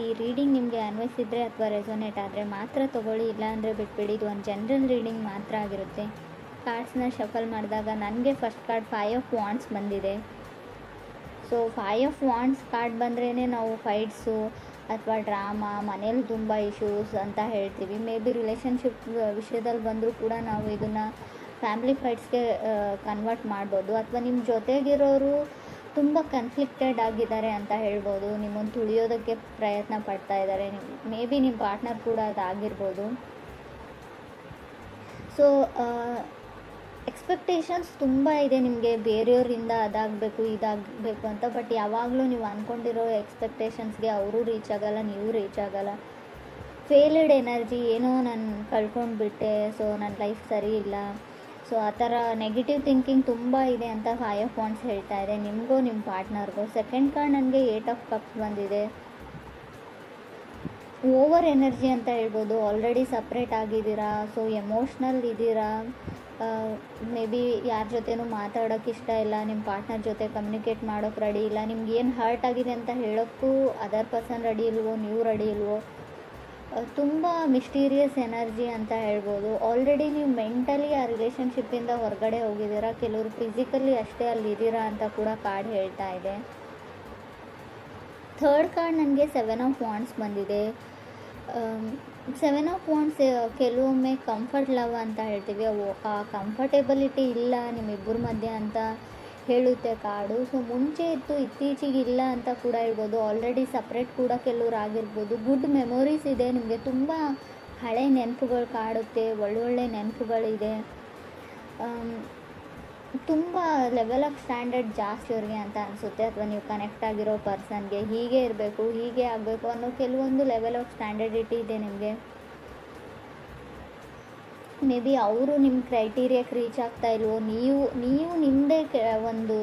ಈ ರೀಡಿಂಗ್ ನಿಮಗೆ ಅನ್ವಯಿಸಿದರೆ ಅಥವಾ ರೆಸೊನೇಟ್ ಆದರೆ ಮಾತ್ರ ತೊಗೊಳ್ಳಿ, ಇಲ್ಲಾಂದರೆ ಬಿಟ್ಬಿಡಿ. ಇದು ಒಂದು ಜನರಲ್ ರೀಡಿಂಗ್ ಮಾತ್ರ ಆಗಿರುತ್ತೆ. ಕಾರ್ಡ್ಸ್ನ ಶಫಲ್ ಮಾಡಿದಾಗ ನನಗೆ ಫಸ್ಟ್ ಕಾರ್ಡ್ 5 ಆಫ್ ವಾಂಡ್ಸ್ ಬಂದಿದೆ. ಸೊ 5 ಆಫ್ ವಾಂಡ್ಸ್ ಕಾರ್ಡ್ ಬಂದ್ರೇ ನಾವು ಫೈಟ್ಸು ಅಥವಾ ಡ್ರಾಮಾ, ಮನೇಲಿ ತುಂಬ ಇಶ್ಯೂಸ್ ಅಂತ ಹೇಳ್ತೀವಿ. ಮೇ ಬಿ ರಿಲೇಷನ್ಶಿಪ್ ವಿಷಯದಲ್ಲಿ ಬಂದರೂ ಕೂಡ ನಾವು ಇದನ್ನು ಫ್ಯಾಮಿಲಿ ಫೈಟ್ಸ್ಗೆ ಕನ್ವರ್ಟ್ ಮಾಡ್ಬೋದು. ಅಥವಾ ನಿಮ್ಮ ಜೊತೆಗಿರೋರು ತುಂಬ ಕನ್ಫ್ಲಿಕ್ಟೆಡ್ ಆಗಿದ್ದಾರೆ ಅಂತ ಹೇಳ್ಬೋದು. ನಿಮ್ಮನ್ನು ತುಳಿಯೋದಕ್ಕೆ ಪ್ರಯತ್ನ ಪಡ್ತಾ ಇದ್ದಾರೆ. ಮೇ ಬಿ ನಿಮ್ಮ ಪಾರ್ಟ್ನರ್ ಕೂಡ ಅದಾಗಿರ್ಬೋದು. ಸೊ ಎಕ್ಸ್ಪೆಕ್ಟೇಷನ್ಸ್ ತುಂಬ ಇದೆ ನಿಮಗೆ, ಬೇರೆಯವರಿಂದ ಅದಾಗಬೇಕು ಇದಾಗಬೇಕು ಅಂತ. ಬಟ್ ಯಾವಾಗಲೂ ನೀವು ಅಂದ್ಕೊಂಡಿರೋ ಎಕ್ಸ್ಪೆಕ್ಟೇಷನ್ಸ್ಗೆ ಅವರು ರೀಚ್ ಆಗೋಲ್ಲ, ನೀವು ರೀಚ್ ಆಗೋಲ್ಲ. ಫೇಲ್ಡ್ ಎನರ್ಜಿ, ಏನೋ ನಾನು ಕಳ್ಕೊಂಡ್ಬಿಟ್ಟೆ, ಸೊ ನನ್ನ ಲೈಫ್ ಸರಿ ಇಲ್ಲ, ಸೊ ಆ ಥರ ನೆಗೆಟಿವ್ ಥಿಂಕಿಂಗ್ ತುಂಬ ಇದೆ ಅಂತ 5 ಆಫ್ ವಾಂಡ್ಸ್ ಹೇಳ್ತಾ ಇದೆ ನಿಮಗೂ ನಿಮ್ಮ ಪಾರ್ಟ್ನರ್ಗೂ. ಸೆಕೆಂಡ್ ಕಾರ್ಡ್ ನನಗೆ 8 ಆಫ್ ಕಪ್ಸ್ ಬಂದಿದೆ. ಓವರ್ ಎನರ್ಜಿ ಅಂತ ಹೇಳ್ಬೋದು. ಆಲ್ರೆಡಿ ಸಪ್ರೇಟ್ ಆಗಿದ್ದೀರಾ, ಸೊ ಎಮೋಷ್ನಲ್ ಇದ್ದೀರಾ. ಮೇ ಬಿ ಯಾರ ಜೊತೆನೂ ಮಾತಾಡೋಕ್ಕೆ ಇಷ್ಟ ಇಲ್ಲ, ನಿಮ್ಮ ಪಾರ್ಟ್ನರ್ ಜೊತೆ ಕಮ್ಯುನಿಕೇಟ್ ಮಾಡೋಕ್ಕೆ ರೆಡಿ ಇಲ್ಲ. ನಿಮ್ಗೆ ಏನು ಹರ್ಟ್ ಆಗಿದೆ ಅಂತ ಹೇಳೋಕ್ಕೂ ಅದರ್ ಪರ್ಸನ್ ರೆಡಿ ಇಲ್ವೋ, ನೀವು ರೆಡಿ ಇಲ್ವೋ. ತುಂಬ ಮಿಸ್ಟೀರಿಯಸ್ ಎನರ್ಜಿ ಅಂತ ಹೇಳ್ಬೋದು. ಆಲ್ರೆಡಿ ನೀವು ಮೆಂಟಲಿ ಆ ರಿಲೇಷನ್ಶಿಪ್ಪಿಂದ ಹೊರಗಡೆ ಹೋಗಿದ್ದೀರಾ, ಕೆಲವರು ಫಿಸಿಕಲಿ ಅಷ್ಟೇ ಅಲ್ಲಿದ್ದೀರಾ ಅಂತ ಕೂಡ ಕಾರ್ಡ್ ಹೇಳ್ತಾ ಇದೆ. ಥರ್ಡ್ ಕಾರ್ಡ್ ನನಗೆ 7 ಆಫ್ ವಾಂಡ್ಸ್ ಬಂದಿದೆ. 7 ಆಫ್ ವಾಂಡ್ಸ್ ಕೆಲವೊಮ್ಮೆ ಕಂಫರ್ಟ್ ಲವ್ ಅಂತ ಹೇಳ್ತೀವಿ. ಆ ಕಂಫರ್ಟೇಬಲಿಟಿ ಇಲ್ಲ ನಿಮ್ಮಿಬ್ಬರ ಮಧ್ಯೆ ಅಂತ ಹೇಳುತ್ತೆ ಕಾರ್ಡು. ಸೊ ಮುಂಚೆ ಇತ್ತು, ಇತ್ತೀಚೆಗೆ ಇಲ್ಲ ಅಂತ ಕೂಡ ಹೇಳ್ಬೋದು. ಆಲ್ರೆಡಿ ಸಪ್ರೇಟ್ ಕೂಡ ಕೆಲವ್ರು ಆಗಿರ್ಬೋದು. ಗುಡ್ ಮೆಮೊರೀಸ್ ಇದೆ ನಿಮಗೆ, ತುಂಬ ಹಳೆ ನೆನಪುಗಳು ಕಾಡುತ್ತೆ, ಒಳ್ಳೊಳ್ಳೆ ನೆನಪುಗಳಿದೆ. ತುಂಬ ಲೆವೆಲ್ ಆಫ್ ಸ್ಟ್ಯಾಂಡರ್ಡ್ ಜಾಸ್ತಿ ಅವ್ರಿಗೆ ಅಂತ ಅನಿಸುತ್ತೆ. ಅಥವಾ ನೀವು ಕನೆಕ್ಟ್ ಆಗಿರೋ ಪರ್ಸನ್ಗೆ ಹೀಗೆ ಇರಬೇಕು, ಹೀಗೆ ಆಗಬೇಕು ಅನ್ನೋ ಕೆಲವೊಂದು ಲೆವೆಲ್ ಆಫ್ ಸ್ಟ್ಯಾಂಡರ್ಡಿಟಿ ಇದೆ ನಿಮಗೆ. ಮೇ ಬಿ ಅವರು ನಿಮ್ಮ ಕ್ರೈಟೀರಿಯಾಕ್ಕೆ ರೀಚ್ ಆಗ್ತಾ ಇಲ್ವೋ, ನೀವು ನಿಮ್ಮದೇ ಒಂದು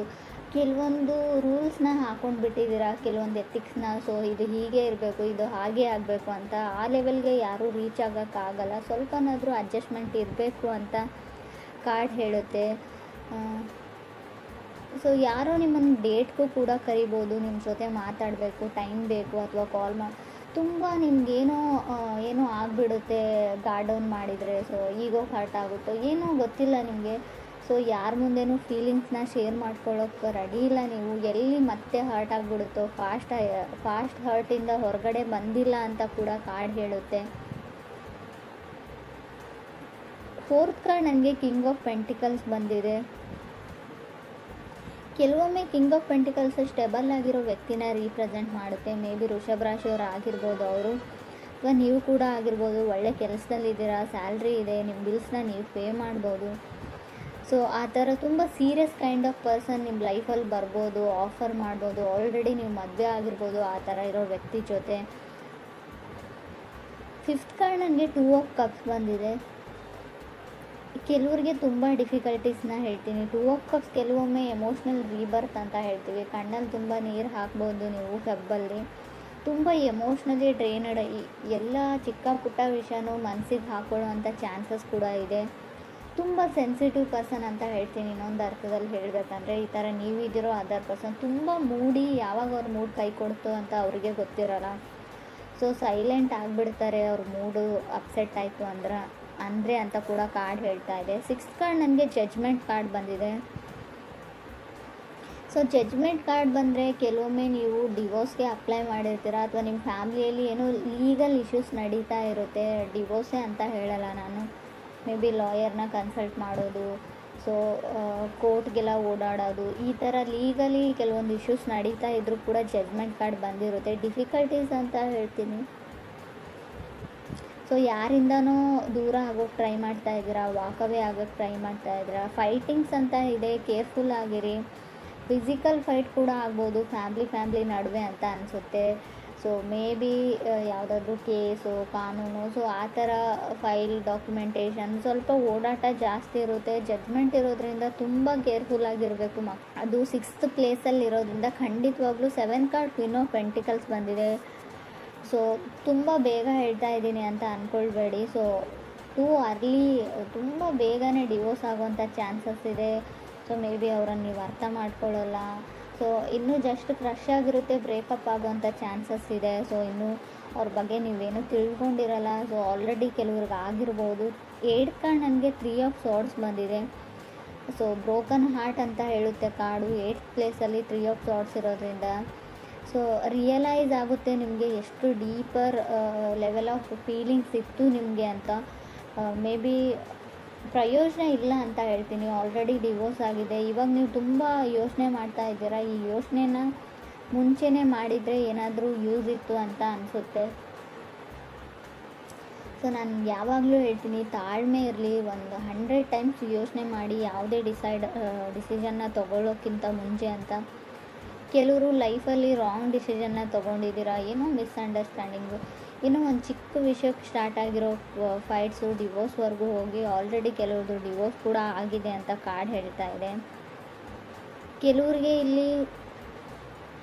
ಕೆಲವೊಂದು ರೂಲ್ಸ್ನ ಹಾಕ್ಕೊಂಡು ಬಿಟ್ಟಿದ್ದೀರಾ, ಕೆಲವೊಂದು ಎಥಿಕ್ಸ್ನ. ಸೊ ಇದು ಹೀಗೆ ಇರಬೇಕು, ಇದು ಹಾಗೆ ಆಗಬೇಕು ಅಂತ. ಆ ಲೆವೆಲ್ಗೆ ಯಾರೂ ರೀಚ್ ಆಗೋಕ್ಕಾಗಲ್ಲ. ಸ್ವಲ್ಪನಾದರೂ ಅಡ್ಜಸ್ಟ್ಮೆಂಟ್ ಇರಬೇಕು ಅಂತ ಕಾರ್ಡ್ ಹೇಳುತ್ತೆ. ಸೊ ಯಾರೋ ನಿಮ್ಮನ್ನು ಡೇಟ್ಗೂ ಕೂಡ ಕರಿಬೋದು, ನಿಮ್ಮ ಜೊತೆ ಮಾತಾಡಬೇಕು, ಟೈಮ್ ಬೇಕು, ಅಥವಾ ಕಾಲ್ ತುಂಬ ನಿಮಗೇನೋ ಏನೋ ಆಗಿಬಿಡುತ್ತೆ ಗಾರ್ಡ್ ಡೌನ್ ಮಾಡಿದರೆ. ಸೊ ಈಗೋ ಹರ್ಟ್ ಆಗುತ್ತೋ ಏನೋ ಗೊತ್ತಿಲ್ಲ ನಿಮಗೆ. ಸೊ ಯಾರ ಮುಂದೆನೂ ಫೀಲಿಂಗ್ಸ್ನ ಶೇರ್ ಮಾಡ್ಕೊಳ್ಳೋಕ್ಕೆ ರೆಡಿ ಇಲ್ಲ ನೀವು. ಎಲ್ಲಿ ಮತ್ತೆ ಹರ್ಟ್ ಆಗಿಬಿಡುತ್ತೋ, ಫಾಸ್ಟ್ ಹರ್ಟಿಂದ ಹೊರಗಡೆ ಬಂದಿಲ್ಲ ಅಂತ ಕೂಡ ಕಾರ್ಡ್ ಹೇಳುತ್ತೆ. ಫೋರ್ತ್ ಕಾರ್ಡ್ ನನಗೆ ಕಿಂಗ್ ಆಫ್ ಪೆಂಟಿಕಲ್ಸ್ ಬಂದಿದೆ. ಕೆಲವೊಮ್ಮೆ ಕಿಂಗ್ ಆಫ್ ಪೆಂಟಿಕಲ್ಸ್ ಸ್ಟೆಬಲ್ ಆಗಿರೋ ವ್ಯಕ್ತಿನ ರೀಪ್ರೆಸೆಂಟ್ ಮಾಡುತ್ತೆ. ಮೇ ಬಿ ವೃಷಭ ರಾಶಿಯವರು ಆಗಿರ್ಬೋದು ಅವರು, ಅಥವಾ ನೀವು ಕೂಡ ಆಗಿರ್ಬೋದು. ಒಳ್ಳೆ ಕೆಲಸದಲ್ಲಿದ್ದೀರಾ, ಸ್ಯಾಲ್ರಿ ಇದೆ, ನಿಮ್ಮ ಬಿಲ್ಸ್ನ ನೀವು ಪೇ ಮಾಡ್ಬೋದು. ಸೊ ಆ ಥರ ತುಂಬ ಸೀರಿಯಸ್ ಕೈಂಡ್ ಆಫ್ ಪರ್ಸನ್ ನಿಮ್ಮ ಲೈಫಲ್ಲಿ ಬರ್ಬೋದು, ಆಫರ್ ಮಾಡ್ಬೋದು. ಆಲ್ರೆಡಿ ನೀವು ಮದುವೆ ಆಗಿರ್ಬೋದು ಆ ಥರ ಇರೋ ವ್ಯಕ್ತಿ ಜೊತೆ. ಫಿಫ್ತ್ ಕಾರ್ಡ್ ನನಗೆ 2 ಆಫ್ ಕಪ್ಸ್ ಬಂದಿದೆ. ಕೆಲವರಿಗೆ ತುಂಬ ಡಿಫಿಕಲ್ಟೀಸ್ನ ಹೇಳ್ತೀನಿ. 2 ಆಫ್ ಕಪ್ಸ್ ಕೆಲವೊಮ್ಮೆ ಎಮೋಷ್ನಲ್ ರೀಬರ್ತ್ ಅಂತ ಹೇಳ್ತೀವಿ. ಕಣ್ಣಲ್ಲಿ ತುಂಬ ನೀರು ಹಾಕ್ಬೋದು ನೀವು ಫೆಬ್ಬಲ್ಲಿ. ತುಂಬ ಎಮೋಷ್ನಲಿ ಡ್ರೈನಡ್, ಎಲ್ಲ ಚಿಕ್ಕ ಪುಟ್ಟ ವಿಷಯನೂ ಮನಸ್ಸಿಗೆ ಹಾಕೊಳ್ಳುವಂಥ ಚಾನ್ಸಸ್ ಕೂಡ ಇದೆ. ತುಂಬ ಸೆನ್ಸಿಟಿವ್ ಪರ್ಸನ್ ಅಂತ ಹೇಳ್ತೀನಿ ಇನ್ನೊಂದು ಅರ್ಥದಲ್ಲಿ ಹೇಳಬೇಕಂದ್ರೆ. ಈ ಥರ ನೀವಿದ್ದೀರೋ ಅದರ್ ಪರ್ಸನ್ ತುಂಬ ಮೂಡಿ, ಯಾವಾಗ ಅವ್ರ ಮೂಡ್ ಕೈ ಕೊಡ್ತು ಅಂತ ಅವ್ರಿಗೆ ಗೊತ್ತಿರೋಲ್ಲ. ಸೊ ಸೈಲೆಂಟ್ ಆಗಿಬಿಡ್ತಾರೆ ಅವ್ರ ಮೂಡು ಅಪ್ಸೆಟ್ ಆಯಿತು ಅಂದರೆ ಅಂತ ಕೂಡ ಕಾರ್ಡ್ ಹೇಳ್ತಾ ಇದೆ. 6th ಕಾರ್ಡ್ ನನಗೆ ಜಡ್ಜ್ಮೆಂಟ್ ಕಾರ್ಡ್ ಬಂದಿದೆ. ಸೊ ಜಡ್ಜ್ಮೆಂಟ್ ಕಾರ್ಡ್ ಬಂದರೆ ಕೆಲವೊಮ್ಮೆ ನೀವು ಡಿವೋರ್ಸ್ಗೆ ಅಪ್ಲೈ ಮಾಡಿರ್ತೀರ, ಅಥವಾ ನಿಮ್ಮ ಫ್ಯಾಮಿಲಿಯಲ್ಲಿ ಏನೋ ಲೀಗಲ್ ಇಶ್ಯೂಸ್ ನಡೀತಾ ಇರುತ್ತೆ. ಡಿವೋರ್ಸೇ ಅಂತ ಹೇಳಲ್ಲ ನಾನು, ಮೇ ಬಿ ಲಾಯರ್ನ ಕನ್ಸಲ್ಟ್ ಮಾಡೋದು, ಸೊ ಕೋರ್ಟ್ಗೆಲ್ಲ ಓಡಾಡೋದು, ಈ ಥರ ಲೀಗಲಿ ಕೆಲವೊಂದು ಇಶ್ಯೂಸ್ ನಡೀತಾ ಇದ್ದರೂ ಕೂಡ ಜಡ್ಜ್ಮೆಂಟ್ ಕಾರ್ಡ್ ಬಂದಿರುತ್ತೆ. ಡಿಫಿಕಲ್ಟೀಸ್ ಅಂತ ಹೇಳ್ತೀನಿ. ಸೊ ಯಾರಿಂದನೋ ದೂರ ಆಗೋಕ್ಕೆ ಟ್ರೈ ಮಾಡ್ತಾ ಇದ್ದೀರಾ, ವಾಕವೇ ಆಗೋಕ್ಕೆ ಟ್ರೈ ಮಾಡ್ತಾ ಇದ್ದೀರಾ. ಫೈಟಿಂಗ್ಸ್ ಅಂತ ಇದೆ, ಕೇರ್ಫುಲ್ ಆಗಿರಿ. ಫಿಸಿಕಲ್ ಫೈಟ್ ಕೂಡ ಆಗ್ಬೋದು ಫ್ಯಾಮ್ಲಿ ನಡುವೆ ಅಂತ ಅನಿಸುತ್ತೆ. ಸೊ ಮೇ ಬಿ ಯಾವುದಾದ್ರೂ ಕೇಸು, ಕಾನೂನು, ಸೊ ಆ ಥರ ಫೈಲ್ ಡಾಕ್ಯುಮೆಂಟೇಷನ್ ಸ್ವಲ್ಪ ಓಡಾಟ ಜಾಸ್ತಿ ಇರುತ್ತೆ. ಜಡ್ಜ್ಮೆಂಟ್ ಇರೋದ್ರಿಂದ ತುಂಬ ಕೇರ್ಫುಲ್ ಆಗಿರಬೇಕು. ಅದು 6th ಪ್ಲೇಸಲ್ಲಿ ಇರೋದ್ರಿಂದ ಖಂಡಿತವಾಗ್ಲೂ 7th card queen of pentacles ಬಂದಿದೆ. ಸೊ ತುಂಬ ಬೇಗ ಹೇಳ್ತಾ ಇದ್ದೀನಿ ಅಂತ ಅಂದ್ಕೊಳ್ಬೇಡಿ. ಸೊ ಟೂ ಅರ್ಲಿ, ತುಂಬ ಬೇಗನೆ ಡಿವೋರ್ಸ್ ಆಗೋವಂಥ ಚಾನ್ಸಸ್ ಇದೆ. ಸೊ ಮೇ ಬಿ ಅವರನ್ನು ನೀವು ಅರ್ಥ ಮಾಡ್ಕೊಳ್ಳಲ್ಲ, ಸೊ ಇನ್ನೂ ಜಸ್ಟ್ ಕ್ರಶ್ ಆಗಿರುತ್ತೆ, ಬ್ರೇಕಪ್ ಆಗುವಂಥ ಚಾನ್ಸಸ್ ಇದೆ. ಸೊ ಇನ್ನೂ ಅವ್ರ ಬಗ್ಗೆ ನೀವೇನು ತಿಳ್ಕೊಂಡಿರಲ್ಲ. ಸೊ ಆಲ್ರೆಡಿ ಕೆಲವ್ರಿಗೆ ಆಗಿರ್ಬೋದು. 8th ಕಾರ್ಡ್ ನನಗೆ 3 ಆಫ್ ಸಾರ್ಡ್ಸ್ ಬಂದಿದೆ. ಸೊ ಬ್ರೋಕನ್ ಹಾರ್ಟ್ ಅಂತ ಹೇಳುತ್ತೆ ಕಾರ್ಡು. 8th ಪ್ಲೇಸಲ್ಲಿ 3 ಆಫ್ ಸಾರ್ಡ್ಸ್ ಇರೋದ್ರಿಂದ ಸೊ ರಿಯಲೈಸ್ ಆಗುತ್ತೆ ನಿಮಗೆ ಎಷ್ಟು ಡೀಪರ್ ಲೆವೆಲ್ ಆಫ್ ಫೀಲಿಂಗ್ಸ್ ಇತ್ತು ನಿಮಗೆ ಅಂತ. ಮೇ ಬಿ ಪ್ರಯೋಜನ ಇಲ್ಲ ಅಂತ ಹೇಳ್ತೀನಿ. ಆಲ್ರೆಡಿ ಡಿವೋರ್ಸ್ ಆಗಿದೆ. ಇವಾಗ ನೀವು ತುಂಬ ಯೋಚನೆ ಮಾಡ್ತಾ ಇದ್ದೀರಾ. ಈ ಯೋಚನೆನ ಮುಂಚೆನೇ ಮಾಡಿದರೆ ಏನಾದರೂ ಯೂಸ್ ಇತ್ತು ಅಂತ ಅನಿಸುತ್ತೆ. ಸೊ ನಾನು ಯಾವಾಗಲೂ ಹೇಳ್ತೀನಿ, ತಾಳ್ಮೆ ಇರಲಿ. ಒಂದು 100 ಟೈಮ್ಸ್ ಯೋಚನೆ ಮಾಡಿ ಯಾವುದೇ ಡಿಸಿಷನ್ನ ತೊಗೊಳ್ಳೋಕ್ಕಿಂತ ಮುಂಚೆ ಅಂತ. ಕೆಲವರು ಲೈಫಲ್ಲಿ ರಾಂಗ್ ಡಿಸಿಷನ್ನ ತೊಗೊಂಡಿದ್ದೀರಾ, ಏನೋ ಮಿಸ್ಅಂಡರ್ಸ್ಟ್ಯಾಂಡಿಂಗು, ಏನೋ ಒಂದು ಚಿಕ್ಕ ವಿಷಯಕ್ಕೆ ಸ್ಟಾರ್ಟ್ ಆಗಿರೋ ಫೈಟ್ಸು ಡಿವೋರ್ಸ್ವರೆಗೂ ಹೋಗಿ ಆಲ್ರೆಡಿ ಕೆಲವ್ರದ್ದು ಡಿವೋರ್ಸ್ ಕೂಡ ಆಗಿದೆ ಅಂತ ಕಾರ್ಡ್ ಹೇಳ್ತಾ ಇದೆ. ಕೆಲವ್ರಿಗೆ ಇಲ್ಲಿ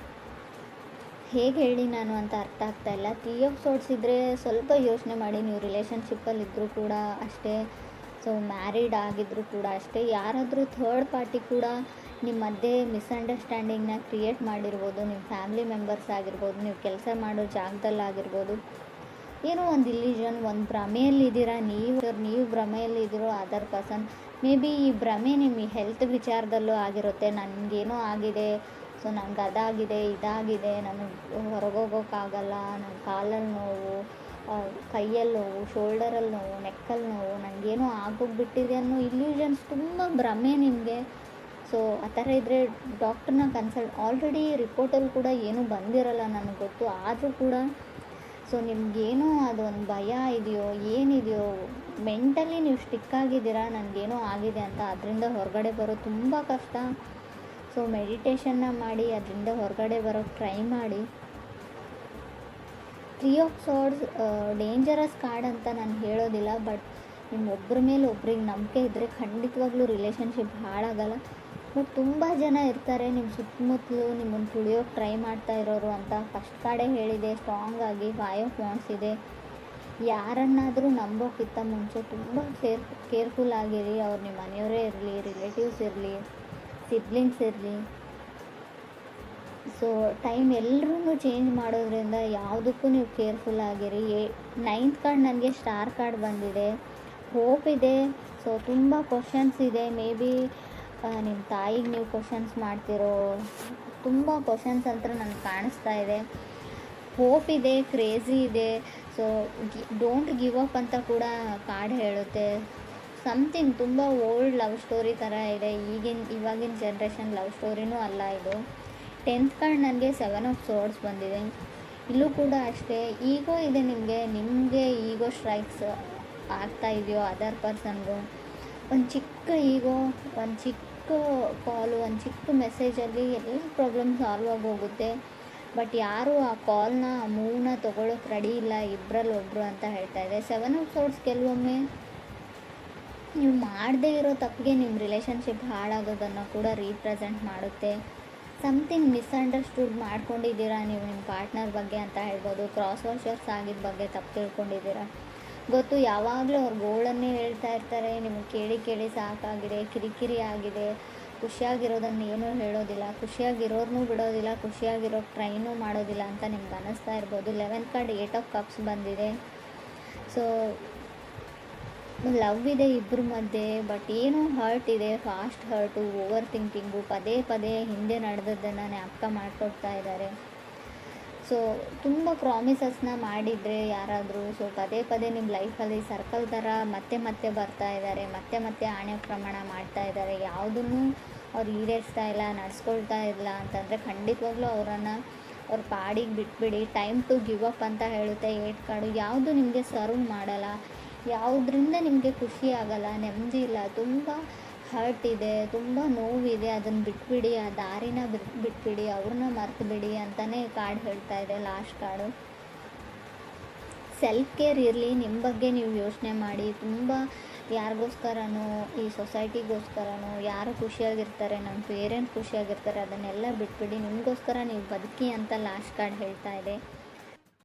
ಹೇಗೆ ಹೇಳಿ ನಾನು ಅಂತ ಅರ್ಥ ಆಗ್ತಾಯಿಲ್ಲ. 3 ಆಫ್ ಸಾರ್ಡ್ಸ್ ಇದ್ದರೆ ಸ್ವಲ್ಪ ಯೋಚನೆ ಮಾಡಿ. ನೀವು ರಿಲೇಷನ್ಶಿಪ್ಪಲ್ಲಿದ್ದರೂ ಕೂಡ ಅಷ್ಟೇ, ಸೊ ಮ್ಯಾರಿಡ್ ಆಗಿದ್ದರೂ ಕೂಡ ಅಷ್ಟೇ, ಯಾರಾದರೂ ಥರ್ಡ್ ಪಾರ್ಟಿ ಕೂಡ ನಿಮ್ಮ ಮಧ್ಯೆ ಮಿಸ್ಅಂಡರ್ಸ್ಟ್ಯಾಂಡಿಂಗ್ನ ಕ್ರಿಯೇಟ್ ಮಾಡಿರ್ಬೋದು. ನಿಮ್ಮ ಫ್ಯಾಮಿಲಿ ಮೆಂಬರ್ಸ್ ಆಗಿರ್ಬೋದು, ನೀವು ಕೆಲಸ ಮಾಡೋ ಜಾಗದಲ್ಲಾಗಿರ್ಬೋದು. ಏನೋ ಒಂದು ಇಲ್ಯೂಷನ್, ಒಂದು ಭ್ರಮೆಯಲ್ಲಿದ್ದೀರಾ ನೀವು ಭ್ರಮೆಯಲ್ಲಿದ್ದೀರೋ ಅದರ್ ಪರ್ಸನ್. ಮೇ ಬಿ ಈ ಭ್ರಮೆ ನಿಮ್ಮ ಹೆಲ್ತ್ ವಿಚಾರದಲ್ಲೂ ಆಗಿರುತ್ತೆ. ನನಗೇನೋ ಆಗಿದೆ, ಸೊ ನನಗೆ ಅದಾಗಿದೆ, ಇದಾಗಿದೆ, ನನಗೆ ಹೊರಗೋಗೋಕ್ಕಾಗಲ್ಲ, ನನ್ನ ಕಾಲಲ್ಲಿ ನೋವು, ಕೈಯಲ್ಲಿ ನೋವು, ಶೋಲ್ಡರಲ್ಲಿ ನೋವು, ನೆಕ್ಕಲ್ಲಿ ನೋವು, ನನಗೇನೋ ಆಗೋಗ್ಬಿಟ್ಟಿದೆ ಅನ್ನೋ ಇಲ್ಯೂಷನ್ಸ್ ತುಂಬ ಭ್ರಮೆ ನಿಮಗೆ. ಸೊ ಆ ಥರ ಇದ್ದರೆ ಡಾಕ್ಟ್ರನ್ನ ಕನ್ಸಲ್ಟ್. ಆಲ್ರೆಡಿ ರಿಪೋರ್ಟಲ್ಲಿ ಕೂಡ ಏನೂ ಬಂದಿರಲ್ಲ ನನಗೆ ಗೊತ್ತು. ಆದರೂ ಕೂಡ ಸೊ ನಿಮಗೇನೋ ಅದೊಂದು ಭಯ ಇದೆಯೋ ಏನಿದೆಯೋ, ಮೆಂಟಲಿ ನೀವು ಸ್ಟಿಕ್ ಆಗಿದ್ದೀರಾ ನನಗೇನೋ ಆಗಿದೆ ಅಂತ. ಅದರಿಂದ ಹೊರಗಡೆ ಬರೋದು ತುಂಬ ಕಷ್ಟ. ಸೊ ಮೆಡಿಟೇಷನ್ನ ಮಾಡಿ ಅದರಿಂದ ಹೊರಗಡೆ ಬರೋಕ್ಕೆ ಟ್ರೈ ಮಾಡಿ. 3 ಆಫ್ ಸಾರ್ಡ್ಸ್ ಡೇಂಜರಸ್ ಕಾರ್ಡ್ ಅಂತ ನಾನು ಹೇಳೋದಿಲ್ಲ. ಬಟ್ ನಿಮ್ಮ ಒಬ್ಬರ ಮೇಲೆ ಒಬ್ರಿಗೆ ನಂಬಿಕೆ ಇದ್ದರೆ ಖಂಡಿತವಾಗ್ಲೂ ರಿಲೇಷನ್ಶಿಪ್ ಹಾಳಾಗಲ್ಲ. ಬಟ್ ತುಂಬ ಜನ ಇರ್ತಾರೆ ನಿಮ್ಮ ಸುತ್ತಮುತ್ತಲು ನಿಮ್ಮನ್ನು ತುಳಿಯೋಕ್ಕೆ ಟ್ರೈ ಮಾಡ್ತಾ ಇರೋರು ಅಂತ. ಫಸ್ಟ್ ಕಾರ್ಡೇ ಹೇಳಿದೆ ಸ್ಟ್ರಾಂಗ್ ಆಗಿ 5 ಆಫ್ ವಾಂಡ್ಸ್ ಇದೆ. ಯಾರನ್ನಾದರೂ ನಂಬೋಕ್ಕಿಂತ ಮುಂಚೆ ತುಂಬ ಕೇರ್ಫುಲ್ ಆಗಿರಿ. ಅವ್ರು ನಿಮ್ಮ ಮನೆಯವರೇ ಇರಲಿ, ರಿಲೇಟಿವ್ಸ್ ಇರಲಿ, ಸಿಬ್ಲಿಂಗ್ಸ್ ಇರಲಿ. ಸೊ ಟೈಮ್ ಎಲ್ಲರೂ ಚೇಂಜ್ ಮಾಡೋದ್ರಿಂದ ಯಾವುದಕ್ಕೂ ನೀವು ಕೇರ್ಫುಲ್ ಆಗಿರಿ. 9th ಕಾರ್ಡ್ ನನಗೆ ಸ್ಟಾರ್ ಕಾರ್ಡ್ ಬಂದಿದೆ. ಹೋಪ್ ಇದೆ. ಸೊ ತುಂಬ ಕ್ವಶನ್ಸ್ ಇದೆ. ಮೇ ಬಿ ನಿಮ್ಮ ತಾಯಿಗೆ ನೀವು ಕ್ವಶನ್ಸ್ ಮಾಡ್ತಿರೋ ತುಂಬ ಕ್ವಶನ್ಸ್ ಅಂತ ನನಗೆ ಕಾಣಿಸ್ತಾ ಇದೆ. ಹೋಪ್ ಇದೆ, ಕ್ರೇಜಿ ಇದೆ. ಸೊ ಡೋಂಟ್ ಗಿವ್ ಅಪ್ ಅಂತ ಕೂಡ ಕಾರ್ಡ್ ಹೇಳುತ್ತೆ. ಸಮಥಿಂಗ್ ತುಂಬ ಓಲ್ಡ್ ಲವ್ ಸ್ಟೋರಿ ಥರ ಇದೆ. ಇವಾಗಿನ ಜನ್ರೇಷನ್ ಲವ್ ಸ್ಟೋರಿನೂ ಅಲ್ಲ ಇದು. 10th ಕಾರ್ಡ್ ನನಗೆ 7 ಆಫ್ ಸಾರ್ಡ್ಸ್ ಬಂದಿದೆ. ಇಲ್ಲೂ ಕೂಡ ಅಷ್ಟೇ ಈಗೋ ಇದೆ ನಿಮಗೆ ಈಗೋ ಸ್ಟ್ರೈಕ್ಸ್ ಆಗ್ತಾ ಇದೆಯೋ ಅದರ್ ಪರ್ಸನ್ಗೂ. ಒಂದು ಚಿಕ್ಕ ಈಗೋ, ಒಂದು ಚಿಕ್ಕ ಕಾಲು, ಒಂದು ಚಿಕ್ಕ ಮೆಸೇಜಲ್ಲಿ ಎಲ್ಲ ಪ್ರಾಬ್ಲಮ್ ಸಾಲ್ವ್ ಆಗೋಗುತ್ತೆ. ಬಟ್ ಯಾರೂ ಆ ಕಾಲ್ನ ಆ ಮೂವ್ನ ತೊಗೊಳೋಕ್ಕೆ ರೆಡಿ ಇಲ್ಲ ಇಬ್ಬರಲ್ಲಿ ಒಬ್ಬರು ಅಂತ ಹೇಳ್ತಾ ಇದೆ. 7 ಆಫ್ ಸಾರ್ಡ್ಸ್ ಕೆಲವೊಮ್ಮೆ ನೀವು ಮಾಡದೇ ಇರೋ ತಪ್ಪಿಗೆ ನಿಮ್ಮ ರಿಲೇಷನ್ಶಿಪ್ ಹಾಳಾಗೋದನ್ನು ಕೂಡ ರೀಪ್ರೆಸೆಂಟ್ ಮಾಡುತ್ತೆ. ಸಮಥಿಂಗ್ ಮಿಸ್ಅಂಡರ್ಸ್ಟುಡ್ ಮಾಡ್ಕೊಂಡಿದ್ದೀರಾ ನೀವು ನಿಮ್ಮ ಪಾರ್ಟ್ನರ್ ಬಗ್ಗೆ ಅಂತ ಹೇಳ್ಬೋದು. ಕ್ರಾಸ್ ವಾಷರ್ಸ್ ಆಗಿದ್ದ ಬಗ್ಗೆ ತಪ್ಪು ತಿಳ್ಕೊಂಡಿದ್ದೀರಾ. ಗೊತ್ತು, ಯಾವಾಗಲೂ ಅವ್ರ ಗೋಳನ್ನೇ ಹೇಳ್ತಾ ಇರ್ತಾರೆ. ನಿಮಗೆ ಕೇಳಿ ಸಾಕಾಗಿದೆ, ಕಿರಿಕಿರಿ ಆಗಿದೆ. ಖುಷಿಯಾಗಿರೋದನ್ನು ಏನೂ ಹೇಳೋದಿಲ್ಲ, ಖುಷಿಯಾಗಿರೋರ್ನೂ ಬಿಡೋದಿಲ್ಲ, ಖುಷಿಯಾಗಿರೋಕ್ಕೆ ಟ್ರೈನೂ ಮಾಡೋದಿಲ್ಲ ಅಂತ ನಿಮ್ಗೆ ಅನ್ನಿಸ್ತಾ ಇರ್ಬೋದು. 11th ಕಾರ್ಡ್ 8 ಆಫ್ ಕಪ್ಸ್ ಬಂದಿದೆ. ಸೊ ಲವ್ ಇದೆ ಇಬ್ಬರ ಮಧ್ಯೆ. ಬಟ್ ಏನೋ ಹರ್ಟ್ ಇದೆ, ಫಾಸ್ಟ್ ಹರ್ಟು, ಓವರ್ ಥಿಂಕಿಂಗು, ಪದೇ ಹಿಂದೆ ನಡೆದದ್ದನ್ನು ಜ್ಞಾಪಕ ಮಾಡ್ಕೊಡ್ತಾ ಇದ್ದಾರೆ. ಸೊ ತುಂಬ ಪ್ರಾಮಿಸಸ್ನ ಮಾಡಿದರೆ ಯಾರಾದರೂ, ಸೊ ಪದೇ ನಿಮ್ಮ ಲೈಫಲ್ಲಿ ಸರ್ಕಲ್ ಥರ ಮತ್ತೆ ಬರ್ತಾ ಇದ್ದಾರೆ, ಮತ್ತೆ ಆಣೆ ಪ್ರಮಾಣ ಮಾಡ್ತಾ ಇದ್ದಾರೆ. ಯಾವುದನ್ನು ಅವ್ರು ಈಡೇರಿಸ್ತಾ ಇಲ್ಲ, ನಡೆಸ್ಕೊಳ್ತಾ ಇಲ್ಲ ಅಂತಂದರೆ ಖಂಡಿತವಾಗ್ಲೂ ಅವರನ್ನು ಅವ್ರ ಪಾಡಿಗೆ ಬಿಟ್ಬಿಡಿ. ಟೈಮ್ ಟು ಗಿವ್ ಅಪ್ ಅಂತ ಹೇಳುತ್ತೆ 8 ಕಾರ್ಡು. ಯಾವುದು ನಿಮಗೆ ಸರ್ವ್ ಮಾಡಲ್ಲ, ಯಾವುದರಿಂದ ನಿಮಗೆ ಖುಷಿ ಆಗಲ್ಲ, ನೆಮ್ಮದಿ ಇಲ್ಲ, ತುಂಬ ಹರ್ಟ್ ಇದೆ, ತುಂಬ ನೋವಿದೆ, ಅದನ್ನು ಬಿಟ್ಬಿಡಿ, ಆ ದಾರಿನ ಬಿಟ್ಬಿಡಿ, ಅವ್ರನ್ನ ಮರ್ತು ಬಿಡಿ ಅಂತಲೇ ಕಾರ್ಡ್ ಹೇಳ್ತಾ ಇದೆ ಲಾಸ್ಟ್ ಕಾರ್ಡು. ಸೆಲ್ಫ್ ಕೇರ್ ಇರಲಿ, ನಿಮ್ಮ ಬಗ್ಗೆ ನೀವು ಯೋಚನೆ ಮಾಡಿ. ತುಂಬ ಯಾರಿಗೋಸ್ಕರನೋ, ಈ ಸೊಸೈಟಿಗೋಸ್ಕರನೋ, ಯಾರು ಖುಷಿಯಾಗಿರ್ತಾರೆ, ನಮ್ಮ ಪೇರೆಂಟ್ಸ್ ಖುಷಿಯಾಗಿರ್ತಾರೆ, ಅದನ್ನೆಲ್ಲ ಬಿಟ್ಬಿಡಿ, ನಿಮಗೋಸ್ಕರ ನೀವು ಬದುಕಿ ಅಂತ ಲಾಸ್ಟ್ ಕಾರ್ಡ್ ಹೇಳ್ತಾ ಇದೆ.